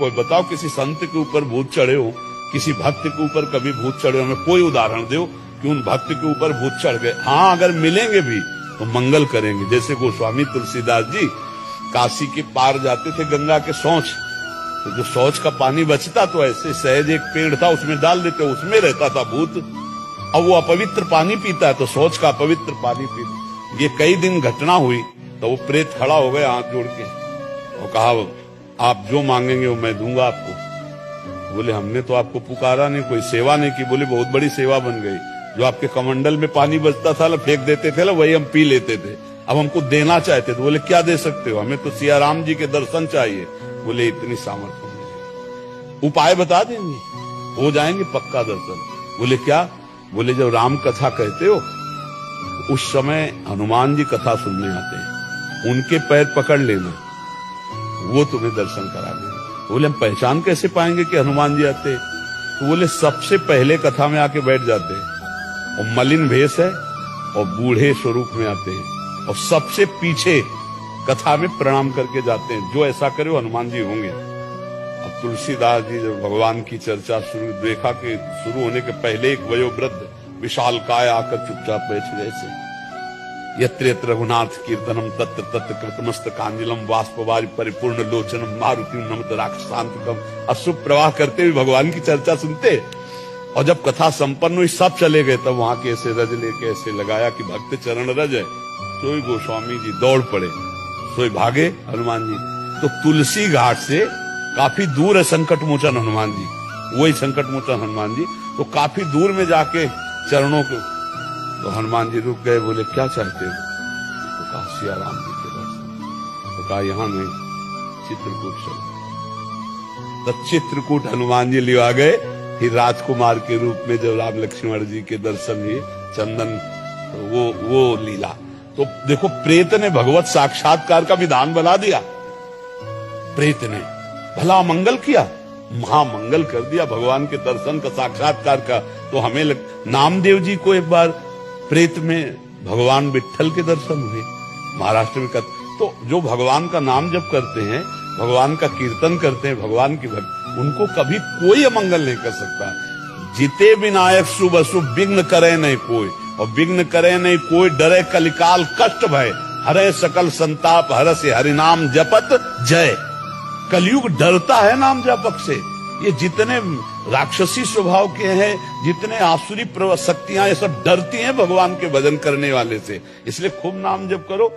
कोई बताओ किसी संत के ऊपर भूत चढ़े हो, किसी भक्त के ऊपर कभी भूत चढ़े हो, हमें कोई उदाहरण दो कि उन भक्त के ऊपर भूत चढ़ गए। हाँ, अगर मिलेंगे भी तो मंगल करेंगे। जैसे गोस्वामी तुलसीदास जी काशी के पार जाते थे गंगा के शौच, तो जो शौच का पानी बचता तो ऐसे सहज एक पेड़ था उसमें डाल देते, उसमें रहता था भूत। अब वो अपवित्र पानी पीता है तो शौच का अपवित्र पानी पीता। ये कई दिन घटना हुई तो वो प्रेत खड़ा हो गया हाथ जोड़ के और कहा आप जो मांगेंगे वो मैं दूंगा आपको। बोले हमने तो आपको पुकारा नहीं, कोई सेवा नहीं की। बोले बहुत बड़ी सेवा बन गई, जो आपके कमंडल में पानी बचता था फेंक देते थे वही हम पी लेते थे, अब हमको देना चाहते थे। बोले क्या दे सकते हो? हमें तो सिया राम जी के दर्शन चाहिए। बोले इतनी सामर्थ्य नहीं, उपाय बता देंगे, हो जाएंगे पक्का दर्शन। बोले क्या? बोले जब राम कथा कहते हो उस समय हनुमान जी कथा सुनने आते हैं, उनके पैर पकड़ लेना, वो तुम्हें दर्शन करा देंगे। बोले हम पहचान कैसे पाएंगे कि हनुमान जी आते? तो बोले सबसे पहले कथा में आके बैठ जाते हैं और मलिन भेष है और बूढ़े स्वरूप में आते हैं और सबसे पीछे कथा में प्रणाम करके जाते हैं। जो ऐसा करे वो हनुमान जी होंगे। अब तुलसीदास जी जब भगवान की चर्चा देखा कि शुरू होने के पहले एक वयोवृद्ध विशाल काय आकर चुपचाप बैठ गए से। यत्र यत्र रघुनाथ कीर्तनम तत्र तत्र कृतमस्तकांजलिम बाष्पवारि परिपूर्ण लोचनम मारुति नमत राक्षसांतकम। अशुभ प्रवाह करते हुए भगवान की चर्चा सुनते और जब कथा संपन्न हुई सब चले गए तब वहां के ऐसे रज लेके ऐसे लगाया कि भक्त चरण रज है। सोई गोस्वामी जी दौड़ पड़े, सोई भागे हनुमान जी। तो तुलसी घाट से काफी दूर है संकट मोचन हनुमान जी, वही संकट मोचन हनुमान जी। तो काफी दूर में जाके चरणों को तो हनुमान जी रुक गए। बोले क्या चाहते हो? तो कहा सिया राम जी के दर्शन। तो कहा यहाँ नहीं, चित्रकूट चलो। तो चित्रकूट हनुमान जी लिया गए। फिर राजकुमार के रूप में जब राम लक्ष्मण जी के दर्शन हुए, चंदन तो वो लीला। तो देखो प्रेत ने भगवत साक्षात्कार का विधान बना दिया। प्रेत ने भला मंगल किया, महामंगल कर दिया भगवान के दर्शन का, साक्षात्कार का। तो हमें नामदेव जी को एक बार प्रेत में भगवान विट्ठल के दर्शन हुए महाराष्ट्र में। तो जो भगवान का नाम जप करते हैं, भगवान का कीर्तन करते हैं, भगवान की भक्ति, उनको कभी कोई अमंगल नहीं कर सकता। जिते विनायक शुभ अशुभ विघ्न करे नहीं कोई, और विघ्न करे नहीं कोई, डरे कलिकाल कष्ट भय, हरे सकल संताप हरसे हरिनाम जपत जय। कलयुग डरता है नाम जपक से। ये जितने राक्षसी स्वभाव के हैं, जितने आसुरी शक्तियां, ये सब डरती हैं भगवान के भजन करने वाले से। इसलिए खूब नाम जप करो।